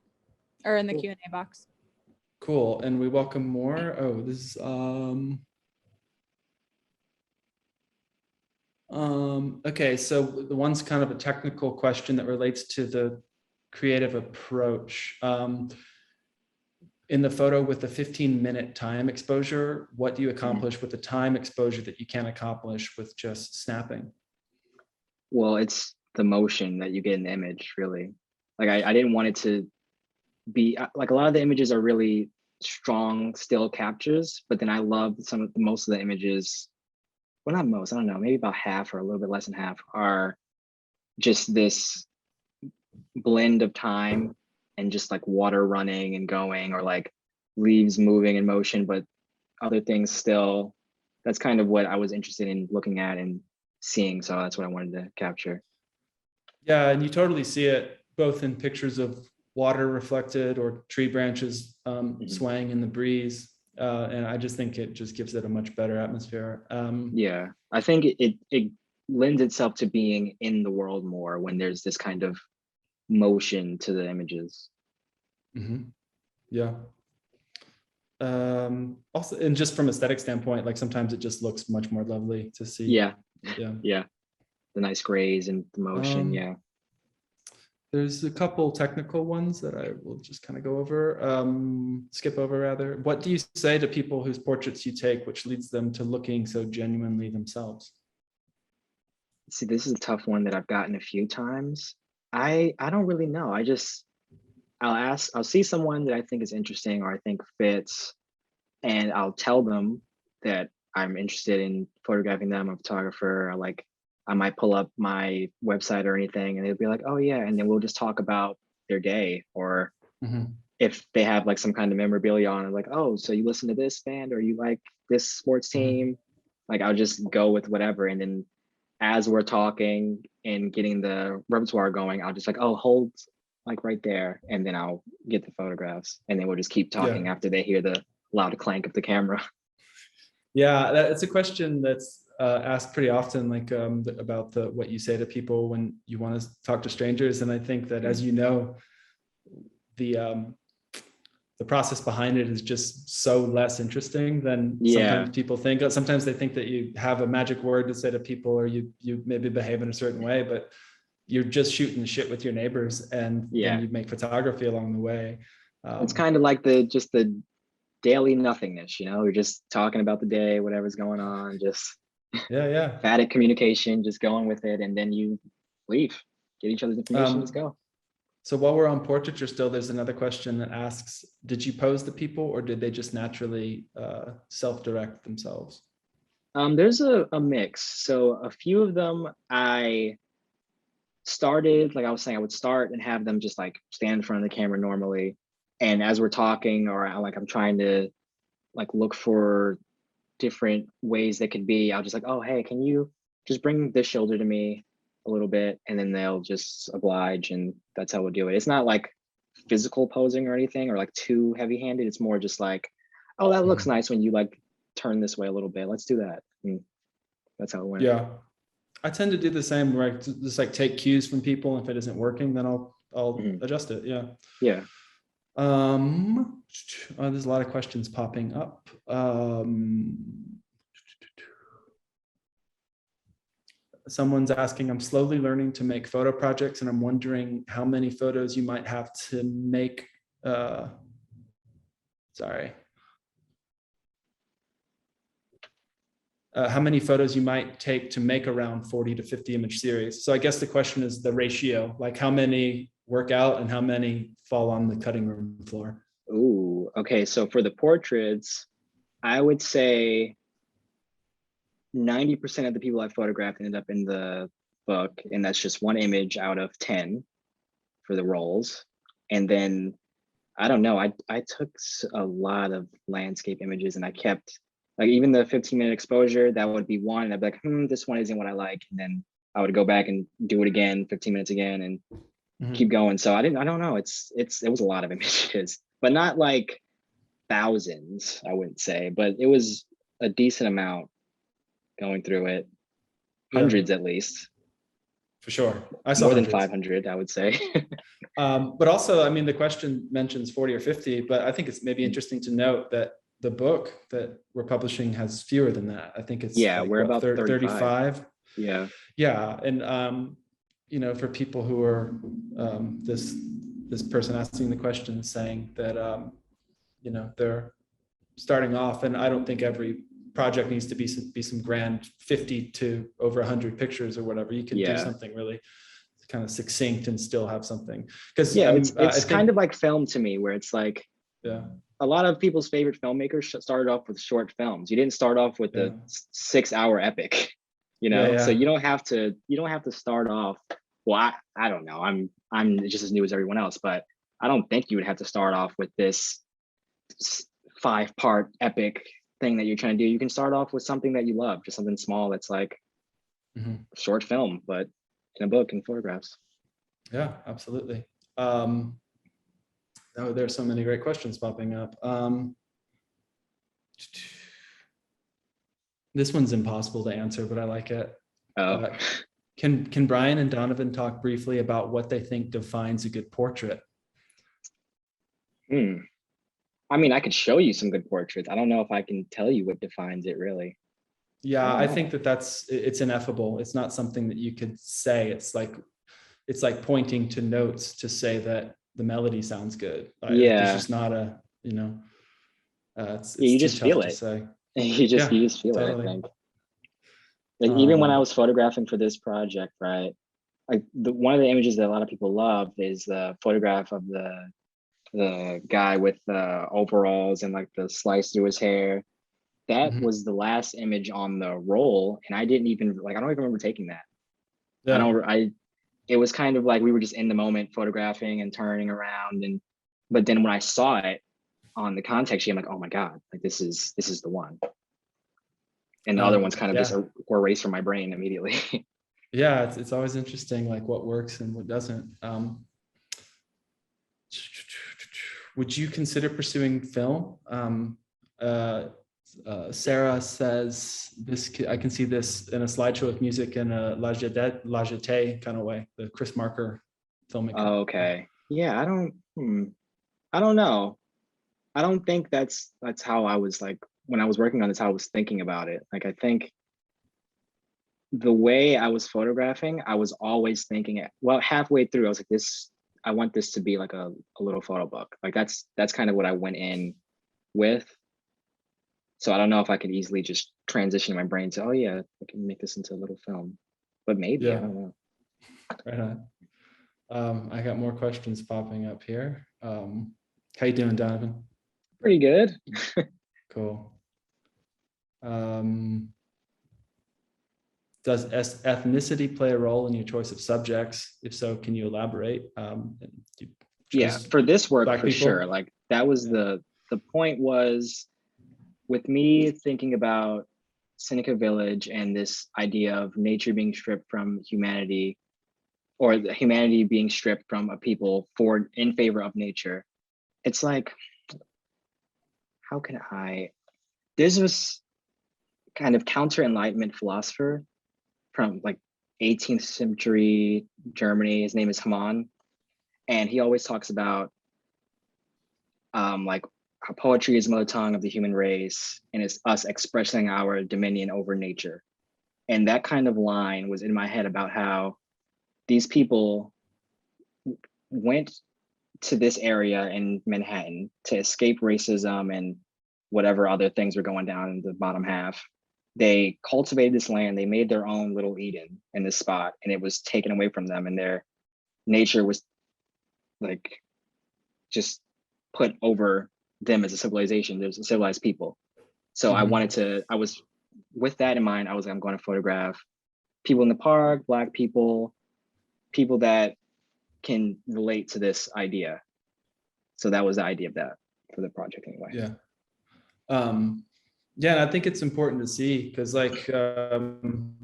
or in the Q&A box. Cool. And we welcome more. Oh, this is okay, so the one's kind of a technical question that relates to the creative approach. In the photo with the 15-minute time exposure, what do you accomplish with the time exposure that you can't accomplish with just snapping? Well, it's the motion that you get in the image, really. Like I didn't want it to be like, a lot of the images are really strong still captures, but then I love most of the images, well, not most, I don't know, maybe about half or a little bit less than half are just this blend of time and just like water running and going, or like leaves moving in motion, but other things still. That's kind of what I was interested in looking at and seeing, so that's what I wanted to capture. Yeah, and you totally see it both in pictures of water reflected or tree branches swaying in the breeze, and I just think it just gives it a much better atmosphere. Yeah, I think it lends itself to being in the world more when there's this kind of motion to the images. Yeah. Also, and just from aesthetic standpoint, like sometimes it just looks much more lovely to see. Yeah. The nice grays and the motion. There's a couple technical ones that I will just kind of go over, skip over rather. What do you say to people whose portraits you take, which leads them to looking so genuinely themselves? See, this is a tough one that I've gotten a few times. I don't really know. I'll see someone that I think is interesting or I think fits, and I'll tell them that I'm interested in photographing them, I'm a photographer, or like I might pull up my website or anything, and they'll be like, oh yeah, and then we'll just talk about their day, or if they have like some kind of memorabilia on, like, oh, so you listen to this band or you like this sports team, like I'll just go with whatever, and then as we're talking and getting the repertoire going, I'll just like, oh, hold like right there, and then I'll get the photographs, and then we'll just keep talking after they hear the loud clank of the camera. Yeah, it's a question that's asked pretty often, like about what you say to people when you want to talk to strangers. And I think that, as you know, the process behind it is just so less interesting than sometimes people think. Sometimes they think that you have a magic word to say to people, or you maybe behave in a certain way, but you're just shooting the shit with your neighbors, and then you make photography along the way. It's kind of like the daily nothingness, we're just talking about the day, whatever's going on, just static communication, just going with it, and then you leave, get each other's information, let's go. So while we're on portraiture still, there's another question that asks, did you pose the people or did they just naturally self-direct themselves? There's a mix. So a few of them I started, like I was saying, I would start and have them just like stand in front of the camera normally. And as we're talking, or I'm trying to like look for different ways that could be, I'll just like, oh, hey, can you just bring this shoulder to me a little bit? And then they'll just oblige, and that's how we'll do it. It's not like physical posing or anything, or like too heavy handed. It's more just like, oh, that looks nice when you like turn this way a little bit. Let's do that. And that's how it went. Yeah. I tend to do the same, where I just like take cues from people. If it isn't working, then I'll adjust it. Yeah. Yeah. There's a lot of questions popping up. Someone's asking, I'm slowly learning to make photo projects, and I'm wondering how many photos you might have to make. How many photos you might take to make around 40 to 50 image series. So I guess the question is the ratio, like how many work out and how many fall on the cutting room floor. Ooh, okay. So for the portraits, I would say 90% of the people I photographed ended up in the book, and that's just one image out of 10 for the roles. And then I don't know, I took a lot of landscape images, and I kept like even the 15-minute exposure, that would be one, and I'd be like, this one isn't what I like. And then I would go back and do it again, 15 minutes again, and keep going. So I don't know. It was a lot of images, but not like thousands, I wouldn't say, but it was a decent amount going through it. Hundreds at least. For sure. I saw more hundreds. Than 500, I would say. But also, I mean, the question mentions 40 or 50, but I think it's maybe interesting to note that the book that we're publishing has fewer than that. I think it's like, we're about 35. Yeah. Yeah. And you know, for people who are this person asking the question is saying that you know, they're starting off, and I don't think every project needs to be some grand 50 to over 100 pictures or whatever. You can do something really kind of succinct and still have something, because it's kind of like film to me, where it's like a lot of people's favorite filmmakers started off with short films. You didn't start off with the 6-hour epic, you know. So you don't have to start off, well, I don't know, I'm just as new as everyone else, but I don't think you would have to start off with this 5-part epic thing that you're trying to do. You can start off with something that you love, just something small that's like short film, but in a book and photographs. Yeah, absolutely. There's so many great questions popping up. This one's impossible to answer, but I like it. Can Bryan and Donavon talk briefly about what they think defines a good portrait? I mean, I could show you some good portraits. I don't know if I can tell you what defines it really. Yeah, I think it's ineffable. It's not something that you could say. It's like pointing to notes to say that the melody sounds good. There's just not a, you know, it's you just feel it. You just feel it, I think. Like even when I was photographing for this project, right? Like one of the images that a lot of people love is the photograph of the guy with the overalls and like the slice through his hair. That was the last image on the roll, and I don't even remember taking that. It was kind of like we were just in the moment photographing and turning around, but then when I saw it on the context sheet, I'm like, oh my god, like this is the one. And the other ones kind of just were erased from my brain immediately. Yeah, it's always interesting, like what works and what doesn't. Would you consider pursuing film? Sarah says I can see this in a slideshow with music in a La Jetée kind of way, the Chris Marker filmmaker. Okay. Yeah, I don't know. I don't think that's how I was, like, when I was working on this, how I was thinking about it. Like, I think the way I was photographing, I was always thinking, well, halfway through, I was like, I want this to be like a little photo book. Like that's kind of what I went in with. So I don't know if I could easily just transition my brain to, oh yeah, I can make this into a little film, but maybe, I don't know. Right I got more questions popping up here. How you doing, Donovan? Pretty good. Cool. Does ethnicity play a role in your choice of subjects? If so, can you elaborate? Yeah, for this work, for people? sure. Like that was the point was with me thinking about Seneca Village and this idea of nature being stripped from humanity, or the humanity being stripped from a people in favor of nature. It's like, how can there's this kind of counter-enlightenment philosopher from like 18th century Germany. His name is Hamann. And he always talks about like how poetry is the mother tongue of the human race, and it's us expressing our dominion over nature. And that kind of line was in my head about how these people went to this area in Manhattan to escape racism and whatever other things were going down in the bottom half. They cultivated this land, they made their own little Eden in this spot, and it was taken away from them, and their nature was like just put over them as a civilization. There's a civilized people. So I was with that in mind, I'm going to photograph people in the park, Black people, people that can relate to this idea. So that was the idea of that for the project anyway. Yeah. Yeah, and I think it's important to see because like I'm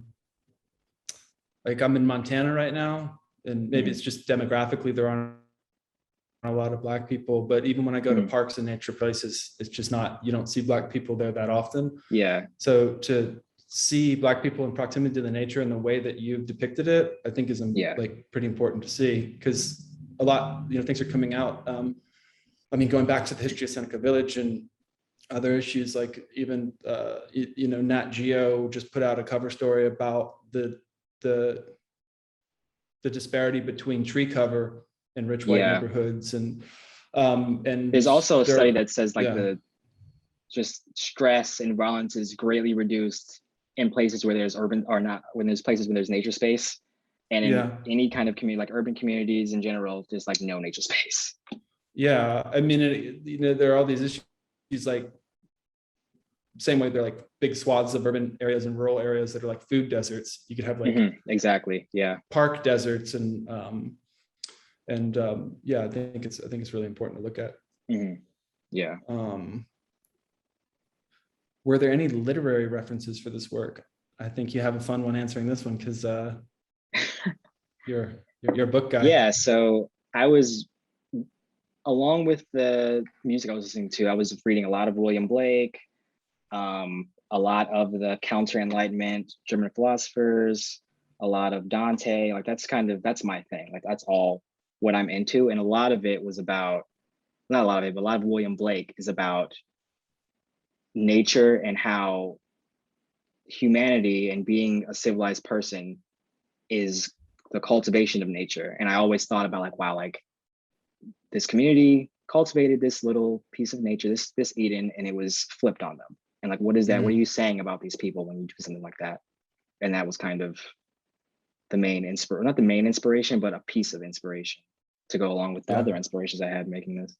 in Montana right now, and maybe it's just demographically there aren't a lot of Black people, but even when I go to parks and nature places, it's just not, you don't see Black people there that often. Yeah. So to see Black people in proximity to the nature and the way that you've depicted it, I think is like pretty important to see, because a lot, things are coming out. I mean, going back to the history of Seneca Village and other issues, like even Nat Geo just put out a cover story about the disparity between tree cover in rich white neighborhoods, and there's also a study that says like the just stress and violence is greatly reduced in places where there's when there's places where there's nature space, and in any kind of community, like urban communities in general, there's like no nature space. Yeah, I mean, there are all these issues, like same way they're like big swaths of urban areas and rural areas that are like food deserts. You could have like exactly, park deserts, and yeah, I think it's really important to look at. Yeah. Were there any literary references for this work? I think you have a fun one answering this one because you're a book guy. Yeah, so I was, along with the music I was listening to, I was reading a lot of William Blake, a lot of the counter-enlightenment German philosophers, a lot of Dante. Like that's my thing. Like that's all what I'm into. And a lot of it was about, not a lot of it, but a lot of William Blake is about nature and how humanity and being a civilized person is the cultivation of nature. And I always thought about like, wow, like this community cultivated this little piece of nature, this Eden, and it was flipped on them. And like, what is that? What are you saying about these people when you do something like that? And that was kind of the main not the main inspiration, but a piece of inspiration to go along with the other inspirations I had making this.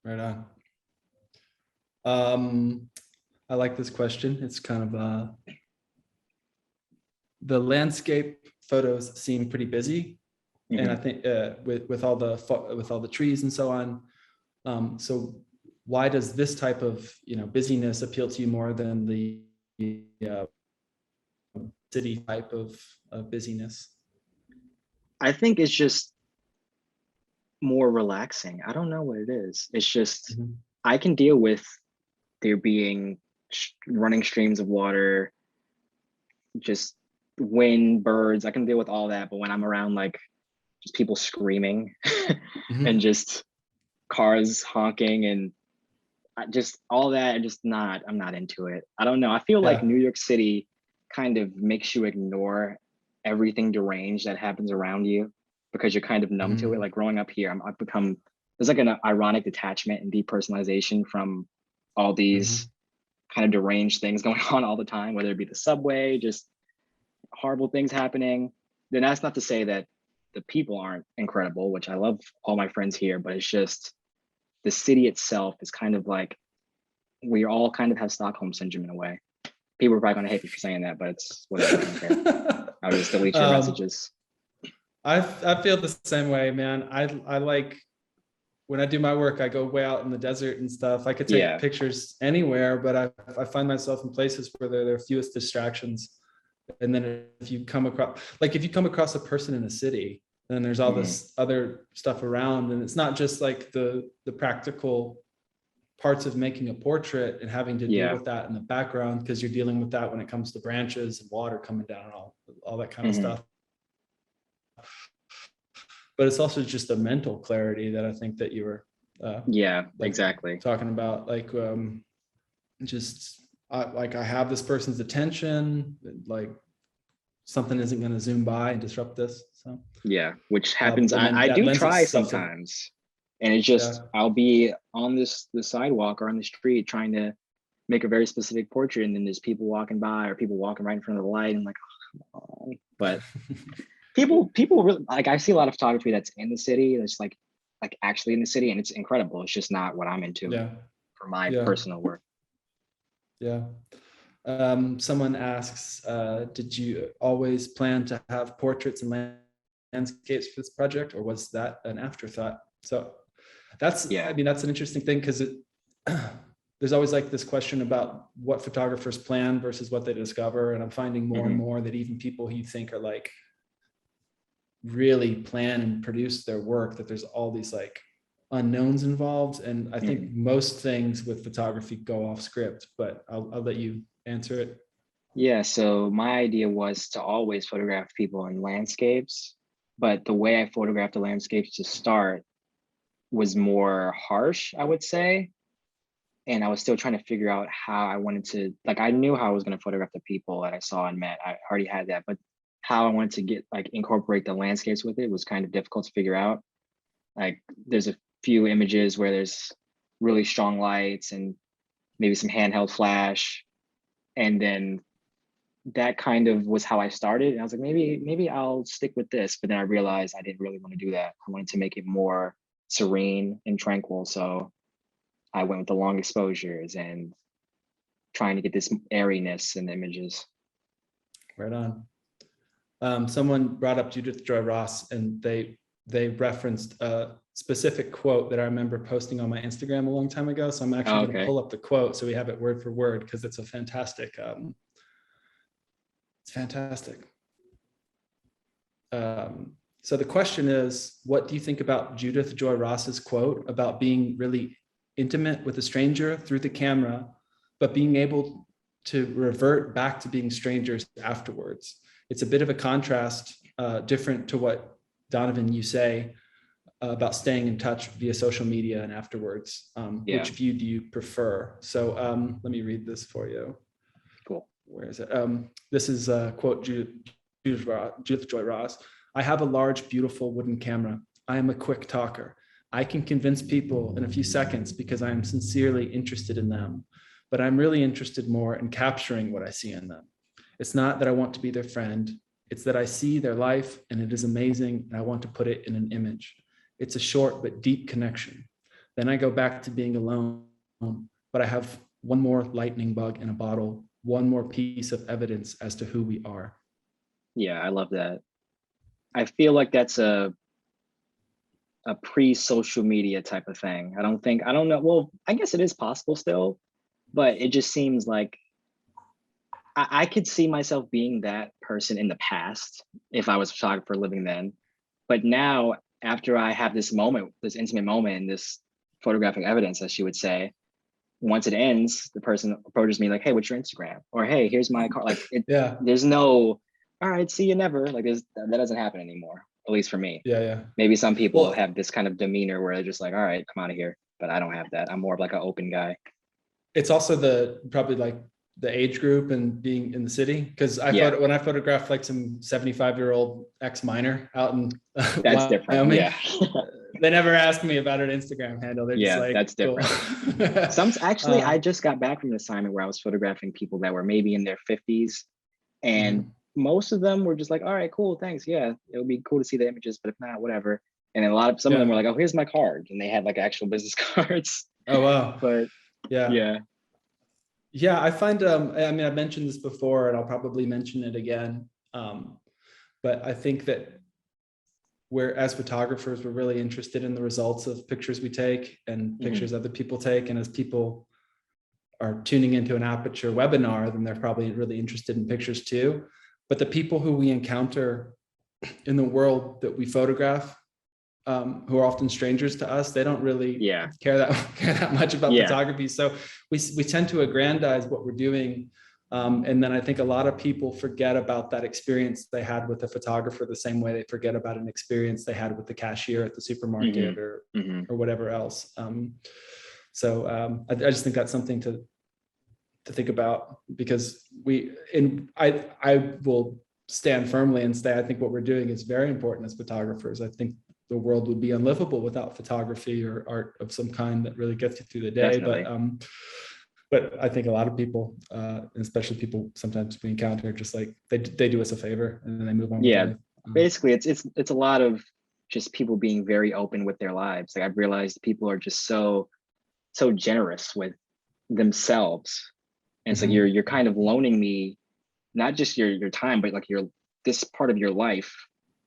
Right on. I like this question. It's kind of the landscape photos seem pretty busy, and I think with all the trees and so on. So why does this type of busyness appeal to you more than the city type of busyness? I think it's just more relaxing. I don't know what it is. It's just I can deal with there being running streams of water, just wind, birds. I can deal with all that. But when I'm around like just people screaming and just cars honking and just all that, I'm not into it. I don't know. I feel like New York City kind of makes you ignore everything deranged that happens around you because you're kind of numb to it. Like growing up here, I've become, there's like an ironic detachment and depersonalization from all these kind of deranged things going on all the time, whether it be the subway, just horrible things happening. Then that's not to say that the people aren't incredible, which I love all my friends here, but it's just the city itself is kind of like, we all kind of have Stockholm syndrome in a way. People are probably going to hate me for saying that, but it's whatever. I don't care. I'll just delete your messages. I feel the same way, man. I like, when I do my work, I go way out in the desert and stuff. I could take pictures anywhere, but I find myself in places where there are fewest distractions. And then if you come across a person in a city, then there's all this other stuff around. And it's not just like the practical parts of making a portrait and having to deal with that in the background, because you're dealing with that when it comes to branches and water coming down and all that kind of stuff. But it's also just a mental clarity that I think that you were exactly talking about, like I have this person's attention, like something isn't going to zoom by and disrupt this. So which happens. I do try sometimes, and it's just I'll be on the sidewalk or on the street trying to make a very specific portrait, and then there's people walking by or people walking right in front of the light, and I'm like, oh. But people really, like, I see a lot of photography that's in the city, that's like actually in the city, and it's incredible. It's just not what I'm into for my personal work. Someone asks, did you always plan to have portraits and landscapes for this project, or was that an afterthought? So that's I mean, that's an interesting thing, because there's always like this question about what photographers plan versus what they discover, and I'm finding more and more that even people who you think are like really plan and produce their work, that there's all these like unknowns involved. And I think most things with photography go off script, but I'll let you answer it. Yeah, so my idea was to always photograph people in landscapes, but the way I photographed the landscapes to start was more harsh, I would say. And I was still trying to figure out how I wanted to, like, I knew how I was going to photograph the people that I saw and met. I already had that, but how I wanted to incorporate the landscapes with it was kind of difficult to figure out. Like, there's a few images where there's really strong lights and maybe some handheld flash. And then that kind of was how I started. And I was like, maybe I'll stick with this. But then I realized I didn't really want to do that. I wanted to make it more serene and tranquil. So I went with the long exposures and trying to get this airiness in the images. Right on. Someone brought up Judith Joy Ross, and they referenced a specific quote that I remember posting on my Instagram a long time ago. So I'm actually going to pull up the quote so we have it word for word, because it's a fantastic. It's fantastic. So the question is, what do you think about Judith Joy Ross's quote about being really intimate with a stranger through the camera, but being able to revert back to being strangers afterwards? It's a bit of a contrast, different to what Donavon you say about staying in touch via social media and afterwards. Which view do you prefer? So let me read this for you. Cool. Where is it? This is a quote, Judith Joy Ross. I have a large, beautiful wooden camera. I am a quick talker. I can convince people in a few seconds because I am sincerely interested in them, but I'm really interested more in capturing what I see in them. It's not that I want to be their friend. It's that I see their life and it is amazing, and I want to put it in an image. It's a short but deep connection. Then I go back to being alone, but I have one more lightning bug in a bottle, one more piece of evidence as to who we are. Yeah, I love that. I feel like that's a pre-social media type of thing. I don't know. Well, I guess it is possible still, but it just seems like I could see myself being that person in the past if I was a photographer living then. But now, after I have this moment, this intimate moment, and this photographic evidence, as she would say, once it ends, the person approaches me like, "Hey, what's your Instagram?" Or, "Hey, here's my car." Like, there's no, "All right, see you never." Like, that doesn't happen anymore, at least for me. Yeah. Maybe some people have this kind of demeanor where they're just like, "All right, I'm out of here." But I don't have that. I'm more of like an open guy. It's also probably like the age group and being in the city, because when I photographed like some 75-year-old ex-miner out in that's different. Wyoming, yeah. They never asked me about an Instagram handle. They're just like, that's different. Cool. I just got back from an assignment where I was photographing people that were maybe in their 50s, and most of them were just like, all right, cool, thanks. Yeah, it would be cool to see the images, but if not, whatever. And then some of them were like, oh, here's my card. And they had like actual business cards. Oh, wow. But yeah. Yeah, I find, I mean, I've mentioned this before and I'll probably mention it again. But I think that as photographers, we're really interested in the results of pictures we take and pictures other people take. And as people are tuning into an Aperture webinar, then they're probably really interested in pictures too. But the people who we encounter in the world that we photograph, who are often strangers to us, they don't really care that much about photography. So we tend to aggrandize what we're doing. And then I think a lot of people forget about that experience they had with the photographer the same way they forget about an experience they had with the cashier at the supermarket or whatever else. I just think that's something to think about, because I will stand firmly and say, I think what we're doing is very important as photographers. I think the world would be unlivable without photography or art of some kind that really gets you through the day. Definitely. But I think a lot of people, especially people sometimes we encounter, just like they do us a favor and then they move on. Yeah, basically it's a lot of just people being very open with their lives. Like I've realized people are just so generous with themselves, and it's like you're kind of loaning me not just your time, but like this part of your life,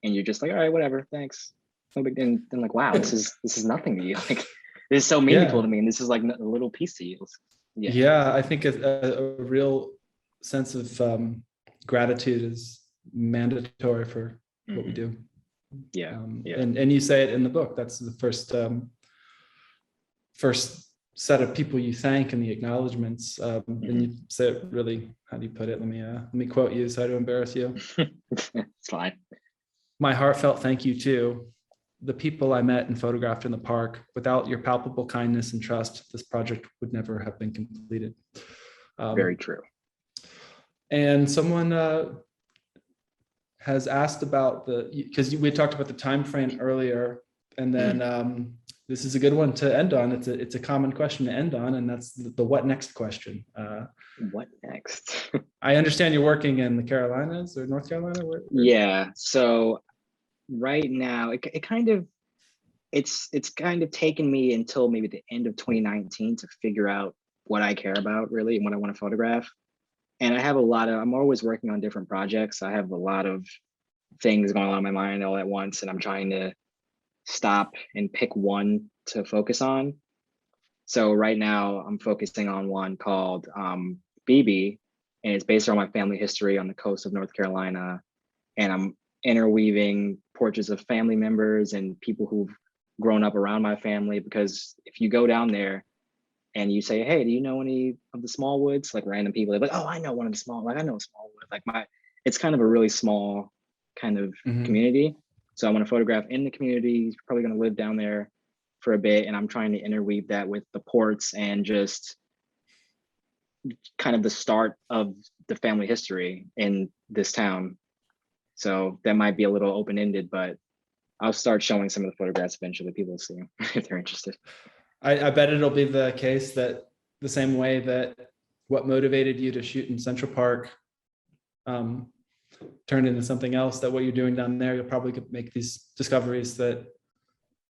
and you're just like, all right, whatever, thanks. And then like, wow, this is nothing to you. Like this is so meaningful to me, and this is like a little piece to you. Yeah, I think a real sense of gratitude is mandatory for what we do. And you say it in the book. That's the first set of people you thank in the acknowledgements. And you say it really, how do you put it? Let me quote you so I don't embarrass you. It's fine. My heartfelt thank you to the people I met and photographed in the park. Without your palpable kindness and trust, this project would never have been completed. Very true. And someone has asked about because we talked about the time frame earlier, and then this is a good one to end on. It's a common question to end on, and that's the what next question. What next? I understand you're working in the Carolinas or North Carolina. Where? Yeah. So right now, it's kind of taken me until maybe the end of 2019 to figure out what I care about really and what I want to photograph. And I'm always working on different projects. I have a lot of things going on in my mind all at once, and I'm trying to stop and pick one to focus on. So right now I'm focusing on one called BB, and it's based on my family history on the coast of North Carolina. And I'm interweaving portraits of family members and people who've grown up around my family, because if you go down there and you say, hey, do you know any of the Smallwoods? Like random people, they're like, oh, I know one of the I know a Smallwood. Like it's kind of a really small kind of community. So I want to photograph in the community. He's probably going to live down there for a bit. And I'm trying to interweave that with the ports and just kind of the start of the family history in this town. So that might be a little open-ended, but I'll start showing some of the photographs eventually. People will see them if they're interested. I bet it'll be the case that the same way that what motivated you to shoot in Central Park turned into something else, that what you're doing down there, you'll probably make these discoveries that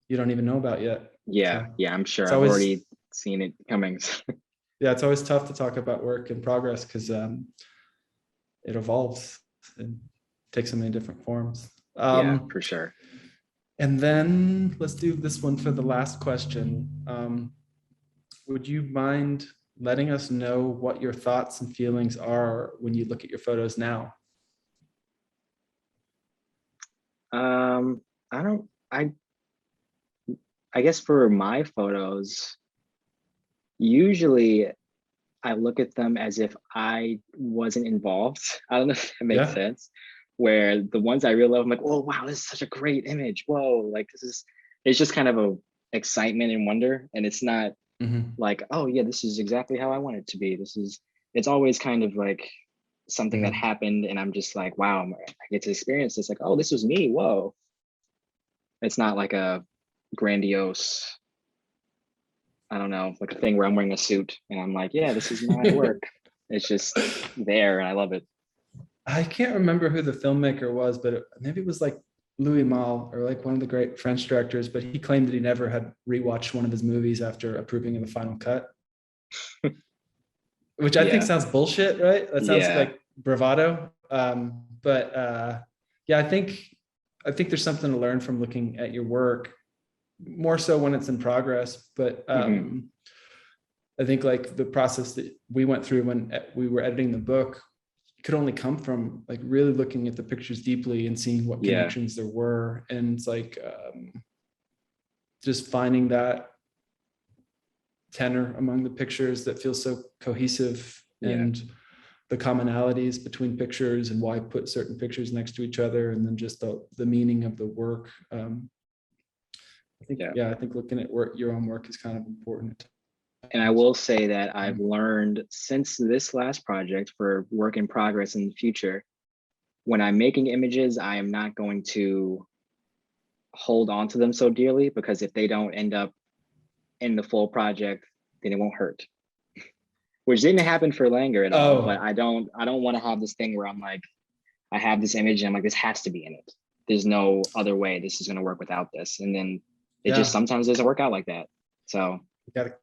you don't even know about yet. Yeah, I'm sure. I've already seen it coming. Yeah, it's always tough to talk about work in progress because it evolves and takes so many different forms. Yeah, for sure. And then let's do this one for the last question. Would you mind letting us know what your thoughts and feelings are when you look at your photos now? I guess for my photos, usually I look at them as if I wasn't involved. I don't know if that makes sense. Where the ones I really love, I'm like, oh, wow, this is such a great image. Whoa, like it's just kind of a excitement and wonder. And it's not like, oh yeah, this is exactly how I want it to be. It's always kind of like something that happened. And I'm just like, wow, I get to experience this. Like, oh, this was me, whoa. It's not like a grandiose, I don't know, like a thing where I'm wearing a suit and I'm like, yeah, this is my work. It's just there and I love it. I can't remember who the filmmaker was, but maybe it was like Louis Malle or like one of the great French directors, but he claimed that he never had rewatched one of his movies after approving of the final cut. Which I think sounds bullshit, right? That sounds like bravado. Yeah, I think there's something to learn from looking at your work, more so when it's in progress. But I think like the process that we went through when we were editing the book could only come from like really looking at the pictures deeply and seeing what connections there were. And it's like just finding that tenor among the pictures that feels so cohesive, and the commonalities between pictures and why put certain pictures next to each other, and then just the meaning of the work. I think looking at your own work is kind of important. And I will say that I've learned since this last project for work in progress in the future, when I'm making images, I am not going to hold on to them so dearly, because if they don't end up in the full project, then it won't hurt. Which didn't happen for Langour at all, but I don't want to have this thing where I'm like, I have this image and I'm like, this has to be in it. There's no other way this is going to work without this. And then it just sometimes doesn't work out like that. So you gotta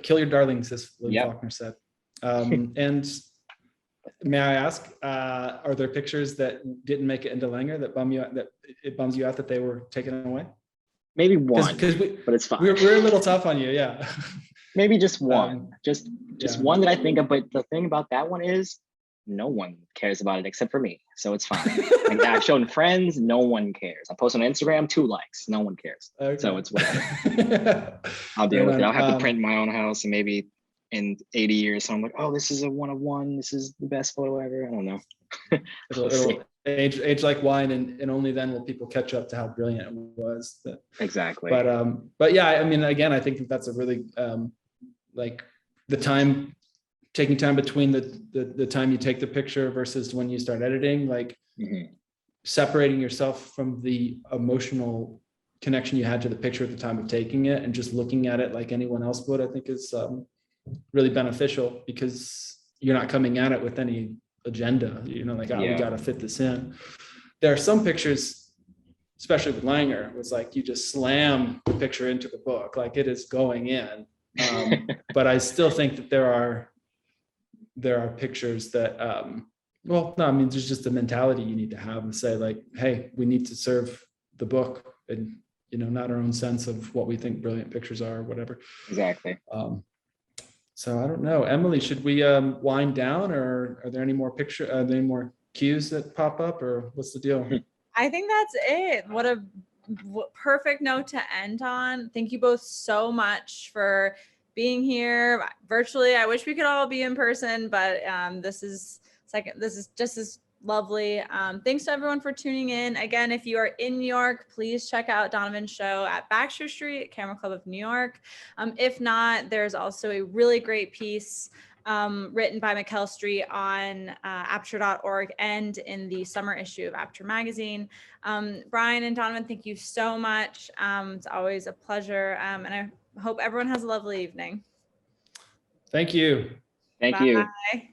kill your darlings, as William Faulkner said. And may I ask, are there pictures that didn't make it into Langour that bum you out, that it bums you out that they were taken away? Maybe one, but it's fine. We're a little tough on you, yeah. Maybe just one, just one that I think of. But the thing about that one is no one cares about it except for me. So it's fine. Like I've shown friends, no one cares. I post on Instagram, 2 likes, no one cares. Okay. So it's whatever. I'll deal with it. I'll have to print my own house, and maybe in 80 years, so I'm like, oh, this is a 1 of 1. This is the best photo ever. I don't know. It'll age like wine, and only then will people catch up to how brilliant it was. Exactly. But yeah, I mean, again, I think that's a really like taking time between the time you take the picture versus when you start editing, like separating yourself from the emotional connection you had to the picture at the time of taking it and just looking at it like anyone else would, I think is really beneficial, because you're not coming at it with any agenda, we got to fit this in. There are some pictures, especially with Langour, it was like you just slam the picture into the book, like it is going in. But I still think that there are pictures that there's just a mentality you need to have and say like, hey, we need to serve the book, and not our own sense of what we think brilliant pictures are or whatever. Exactly. So I don't know, Emily, should we wind down, or are there any more cues that pop up, or what's the deal? I think that's it. What a perfect note to end on. Thank you both so much for being here virtually. I wish we could all be in person, but this is just as lovely. Thanks to everyone for tuning in. Again, if you are in New York, please check out Donavon's show at Baxter Street, Camera Club of New York. If not, there's also a really great piece written by Mikkel Street on aperture.org and in the summer issue of Aperture magazine. Bryan and Donavon, thank you so much. It's always a pleasure. And I hope everyone has a lovely evening. Thank you. Thank you. Bye.